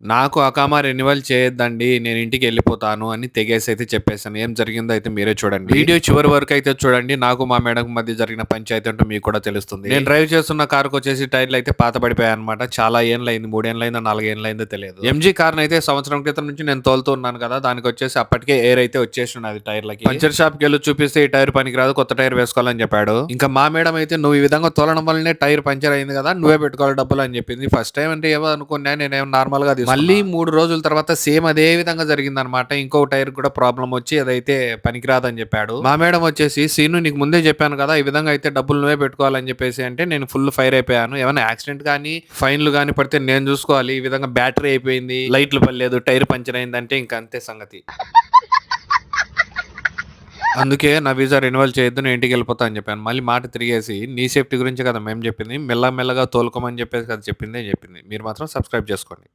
నాకు అకామా రెన్యువల్ చేయొద్దండి. నేను ఇంటికెళ్ళిపోతాను అని తెగేసైతే చెప్పేసాను. ఏం జరిగిందో అయితే మీరే చూడండి. వీడియో చివరి వరకు అయితే చూడండి. నాకు మా మేడంకి మధ్య జరిగిన పంచాయతీ ఏంటో మీకు కూడా తెలుస్తుంది. నేను డ్రైవ్ చేస్తున్న కార్‌కొచ్చేసి టైర్‌లయితే పాత పడిపోయాయన్నమాట. చాలా ఏండ్లయింది. 3 ఏండ్లయిందో, 4 ఏండ్లయిందో తెలియదు. ఎంజీ కార్‌నయితే సంవత్సరం క్రితం నుంచి నేను తోలుతూ ఉన్నాను కదా! దానికొచ్చేసి అప్పటికే ఎయిర్ అయితే వచ్చేసున్నది టైర్‌లకి. పంచర్ షాప్‌కెళ్ళి చూపిస్తే ఈ టైర్ పనికిరాదు. కొత్త టైర్ వేసుకోవాలని చెప్పాడు. ఇంకా మా మేడం అయితే "నువ్వు ఈ విధంగా తోలడం వల్లనే టైర్ పంచర్ అయింది కదా! నువ్వే పెట్టుకోవాలి డబ్బులు" అని చెప్పింది. ఫస్ట్ టైమ్ అంటే ఏమో అనుకున్నా. నేనేమో నార్మల్‌గా తీసుకున్నా. మళ్ళీ 3 రోజుల తర్వాత సేమ్ అదే విధంగా జరిగిందనమాట. ఇంకో టైర్ కూడా ప్రాబ్లమ్ వచ్చి అదైతే పనికిరాదని చెప్పాడు. మా మేడం వచ్చేసి "సీను నీకు ముందే చెప్పాను కదా! ఈ విధంగా అయితే డబ్బులు నువ్వే పెట్టుకోవాలని" చెప్పేసి అంటే నేను ఫుల్ ఫైర్ అయిపోయాను. ఏమైనా యాక్సిడెంట్ గాని, ఫైన్‌లు గాని పడితే నేను చూసుకోవాలి. ఈ విధంగా బ్యాటరీ అయిపోయింది, లైట్లు పడలేదు, టైర్ పంచర్ అయిందంటే ఇంక అంతే సంగతి. అందుకే నా వీసా రెన్యువల్ చేయొద్దు. నేను ఇంటికెళ్ళిపోతా అని చెప్పాను. మళ్ళీ మాట తిరిగేసి నీ సేఫ్టీ గురించే కదా మేము చెప్పింది. మెల్లగా మెల్లగా తోలుకోమని చెప్పేసి కదా చెప్పింది అని చెప్పింది. మీరు మాత్రం సబ్స్క్రైబ్ చేసుకోండి.